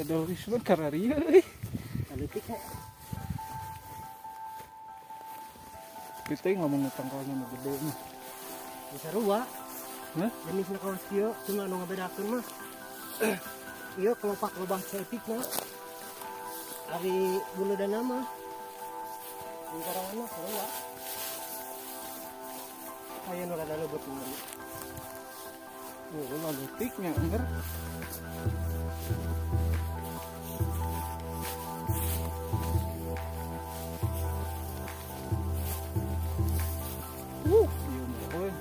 Aduh, wisman kararia euy. Aletik ya. Kita ngomong tangkalnya nu gede mah. Bisa rua. Hah? Jenisnya kawas kieu cuma anu ngabedakeun mah. Ieu kelopak lobang setik mah. Ari bulu dan nama. Lingkaran mah rua. Aya nu rada leubeut mah. Oh, lalu tiknya enggak. Iya mah euy.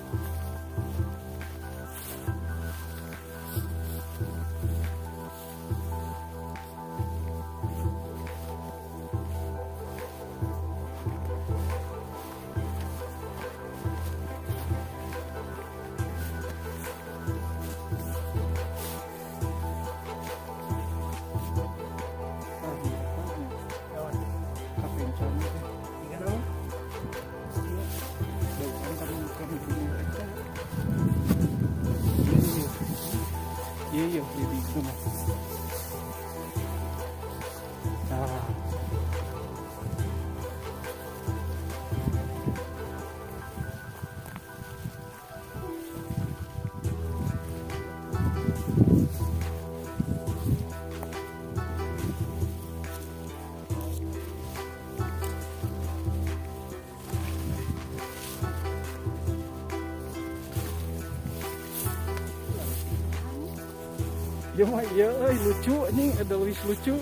Iya, jadi itu mah. Nah, ya mah iya, lucu nih ada wis lucu.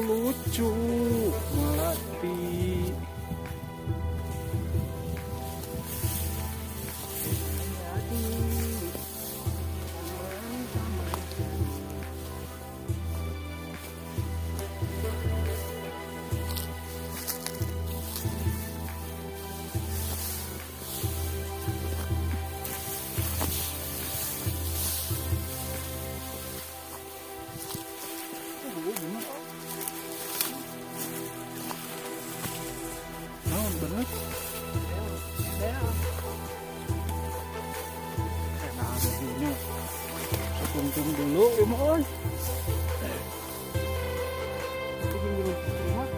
Lucu melati. Naon bener? Enak begini. Tungtung dulu ya mah oi. Tungtung dulu mah.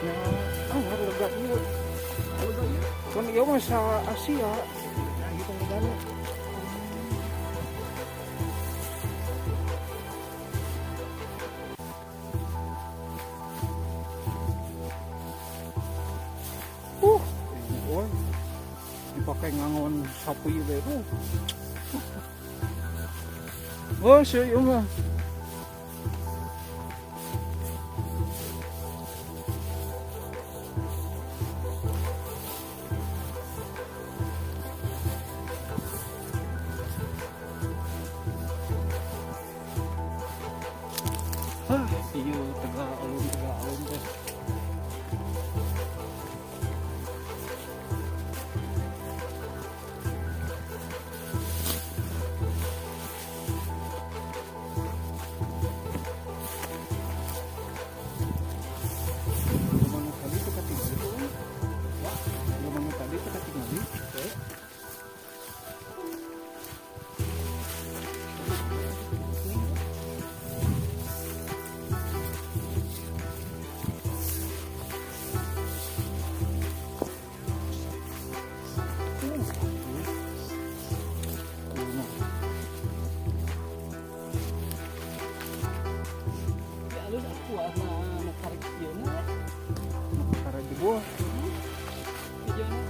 Ya, lega ieu. Lega ieu. Kan ieu mah sa Asia. Nah, gitu legana. Oi. Dipakai ngangon sapi we. Oh, sih ieu mah. Iya, tegak alun teh. Gimana tadi kita tinggal itu kan? Gimana tadi kita tinggal di? Ya lu dah kuat mah tarik kieu mah. Karena di bawah. Tujuanna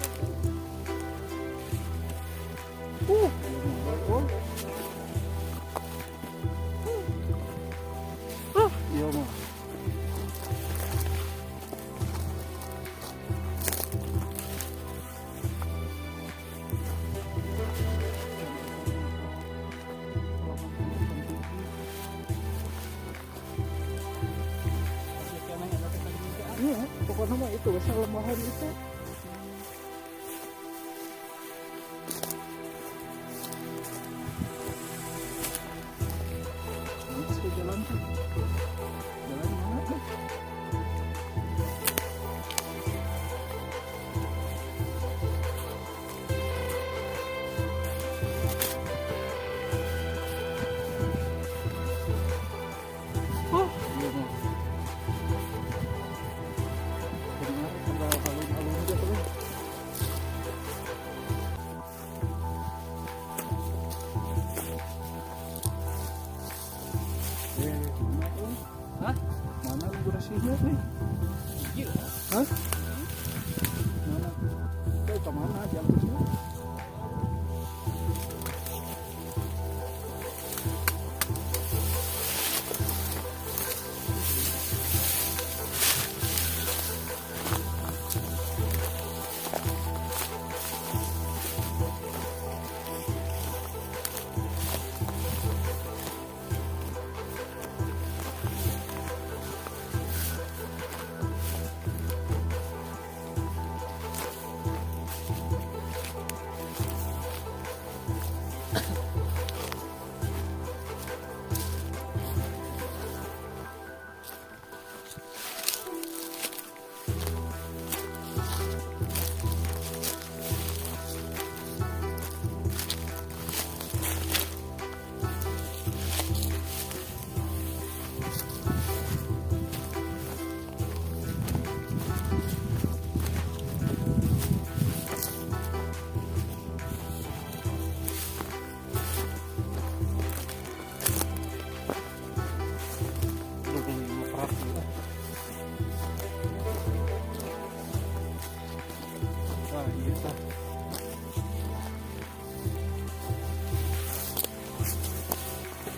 Iya mah. Iya, pokoknya mah itu kelemahan itu. Ini jalan tuh. Jalan mana tuh? ini nih. Hah? Mana? Kau kemana jalan sini?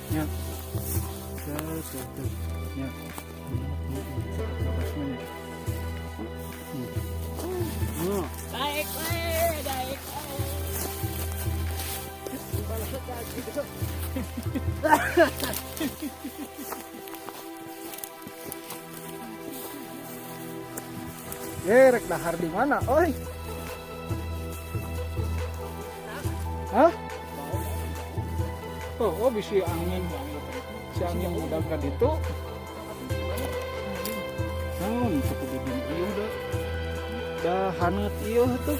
Ya. Ya. Daik. Rek dahar di mana? Oi. Hah? Oh, bisa angin. Si angin udah kan itu. Naon cukup di ieu udah. Dah haneut ieu tuh.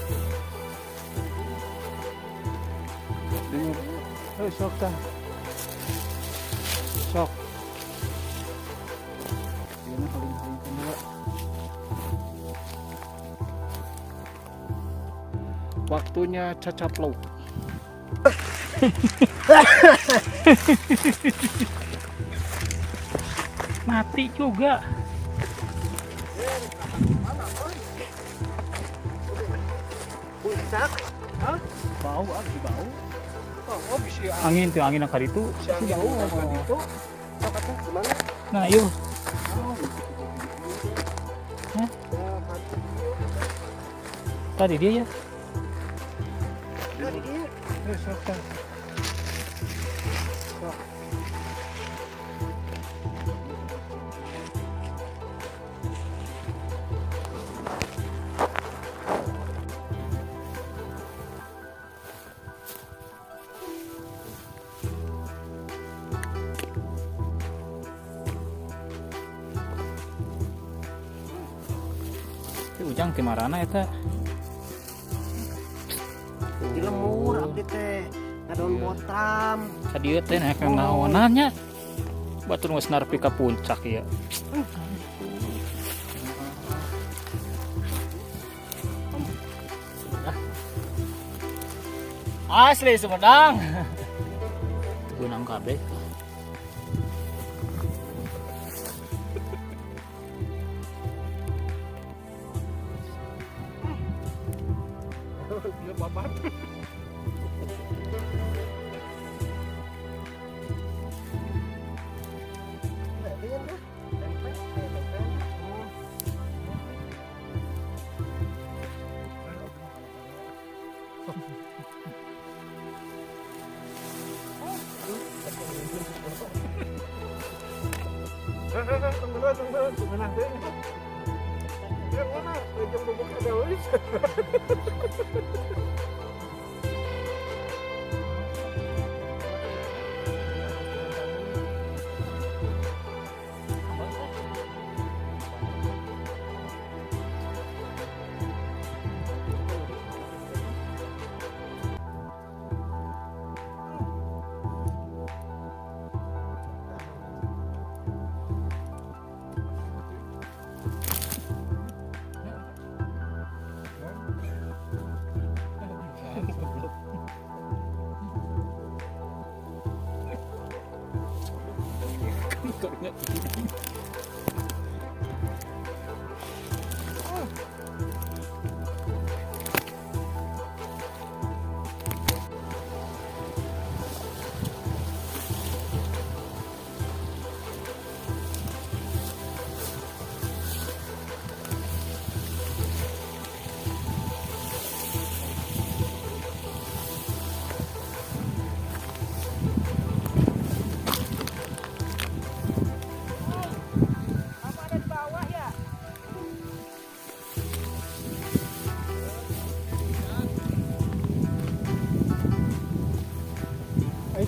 Dengar. Sok tah. Sok. Ini paling kenal. Waktunya cacaplok. Mati juga. Puncak. Hah? Bau bau. Oh, bisa Angin tuh, angin akar itu. si angin udah kan itu. Gimana? Nah, yuk. Oh, Tadi dia ya. sok tah. Tapi ujang kemarana eta. Di lemur abdi teh ngadon botam. Kadieu teh naek naonannya. Batur geus narpi ka puncak ya. Asli Sumedang. Gunung kabeh. Dia babat. Tunggu nanti. Yang mana? Ujung bubuk ada wis.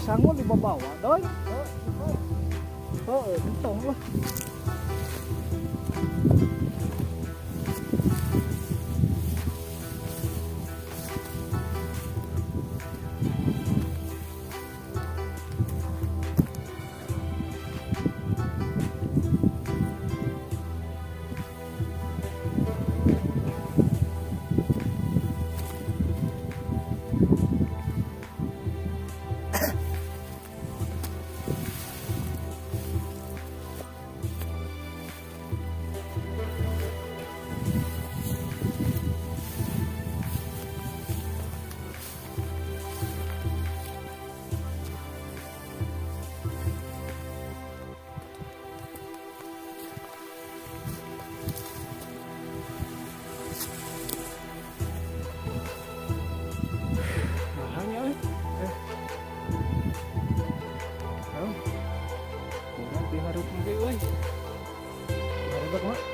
sangon di bawah doi. Oh, entong lah.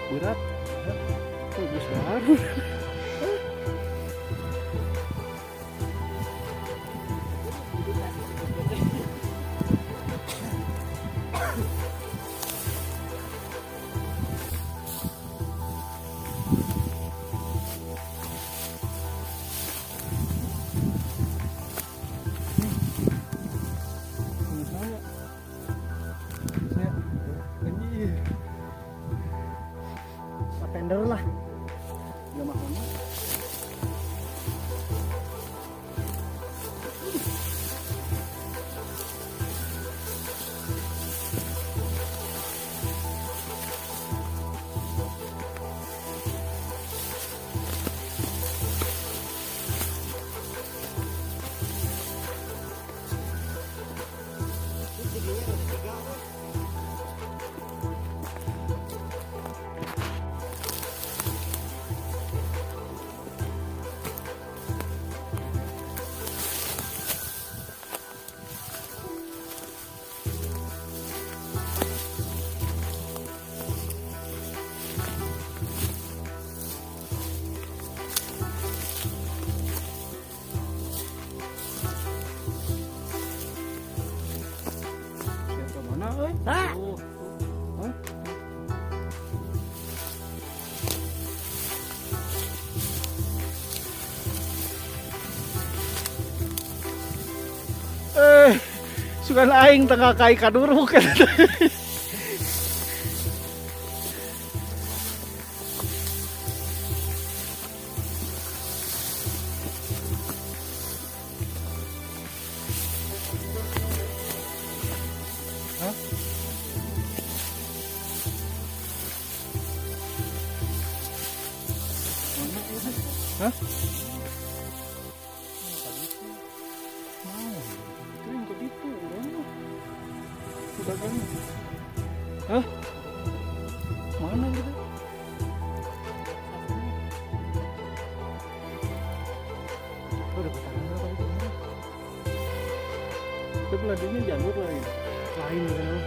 Berat. Kok bisa baru? Tender lah. Ya makanya. Ah! Sugan aing tengah kai kaduruk kan. Hah? Itu yang ketipu orangnya. Udah kan? Hah? Mana gitu? Udah bertahan apa itu? Itu peladinya jalur lagi. Lain kan.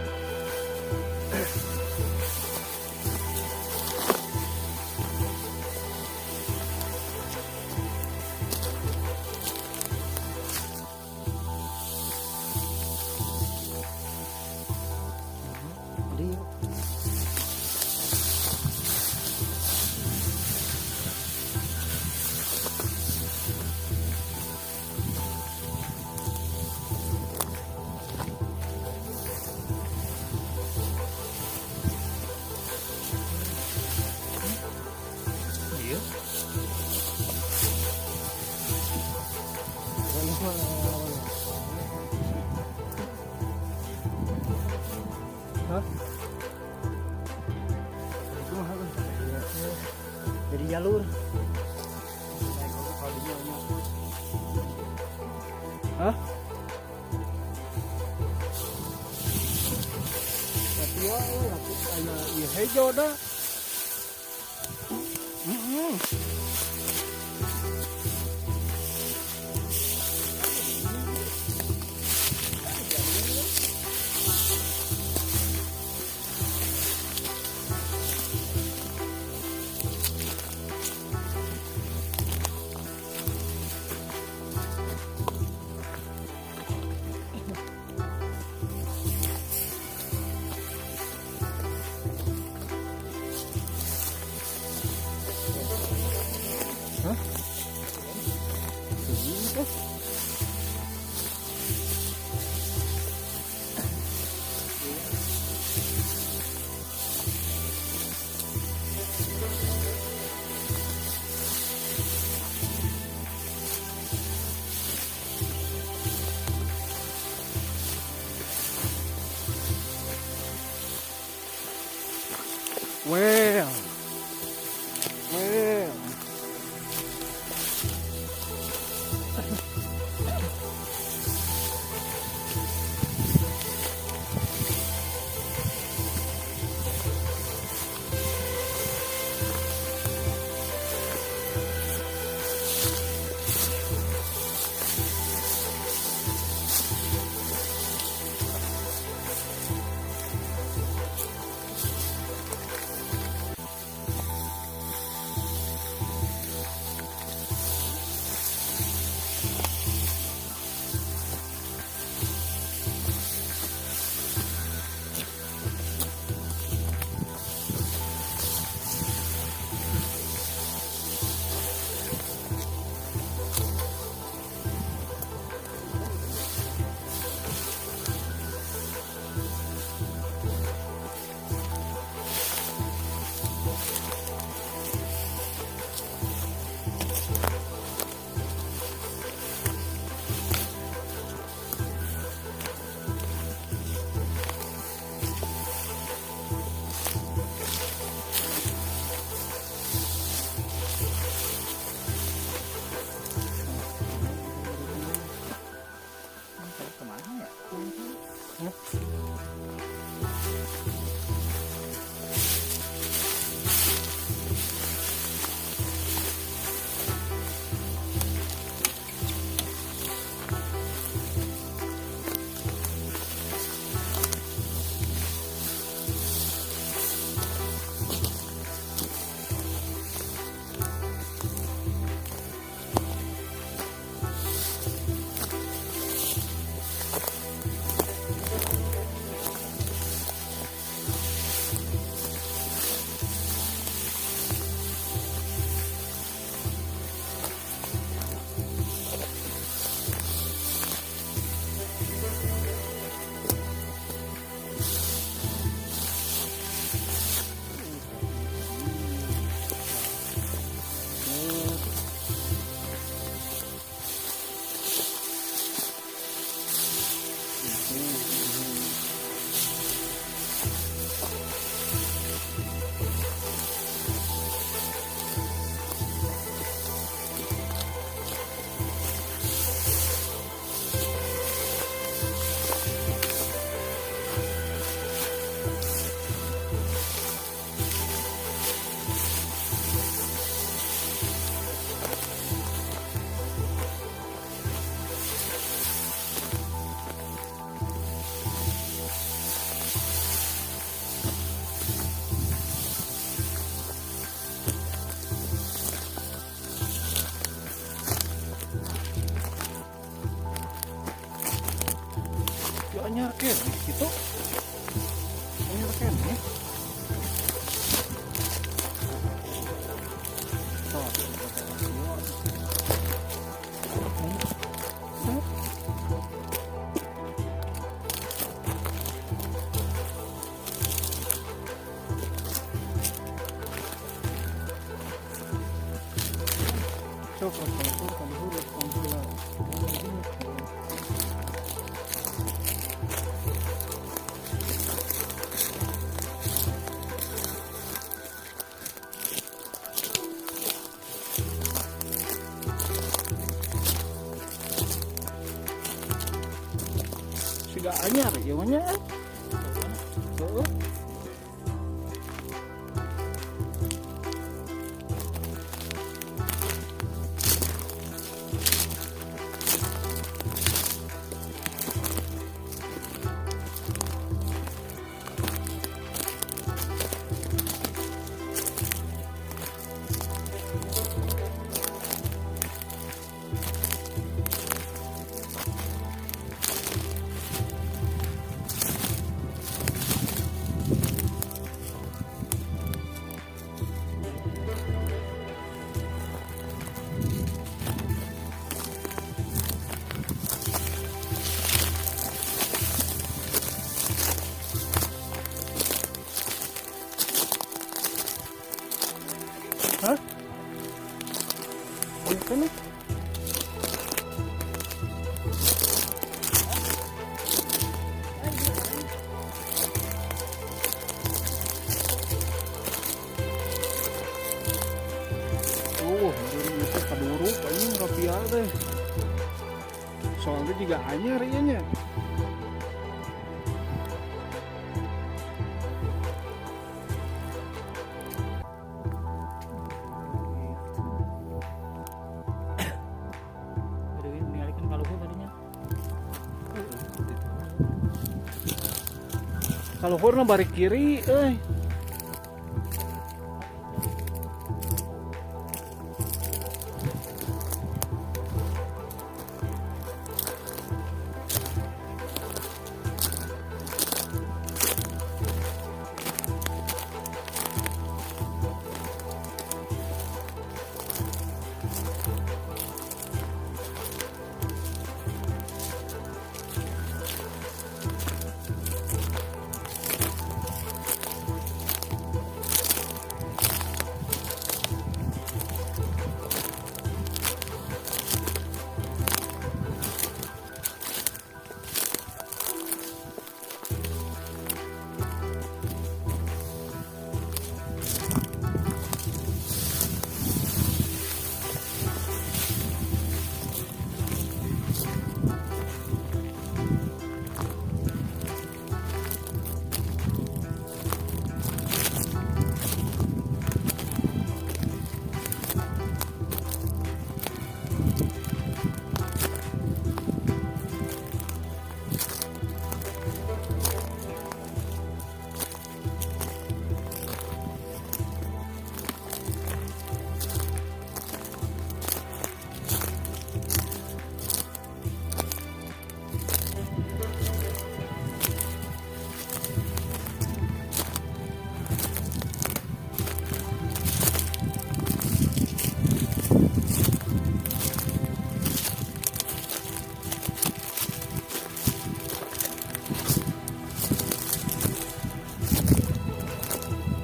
Hah? Itu mahal kan? Jadi jalur. Hah? Tapi ya, aku kayak ya hijau dah. Well, well. Kemana ya? Anyar kan gitu. Anyar kan ya. Sudah anyar ya mana? Tuh. soalnya juga anyar ieu nya. Aduh, ini mengalihkan kalau gua tadinya. Kalau horna bari kiri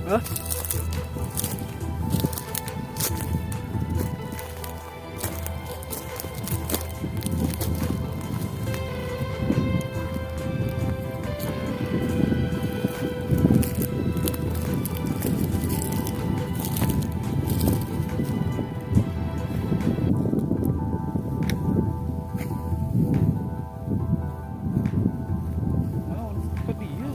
Hah? Naon? Ke dieu?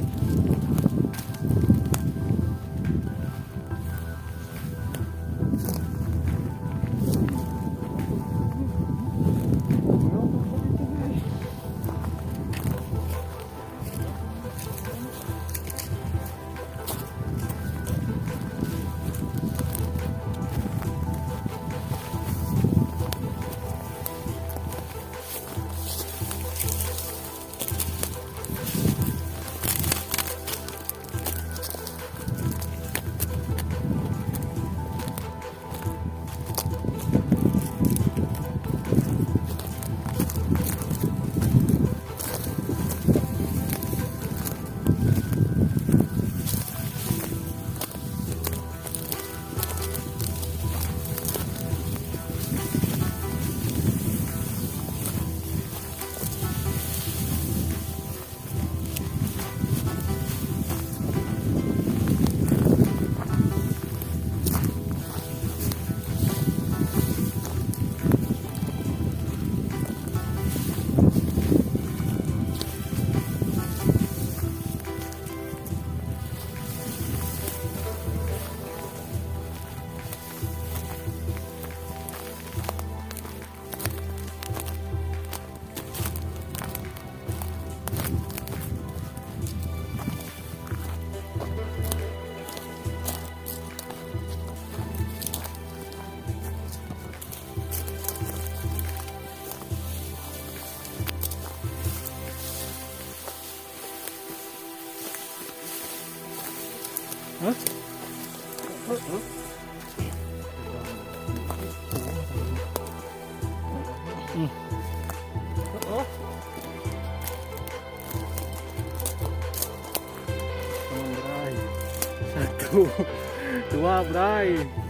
Hah? Oh, Bray. 1, 2 Bray.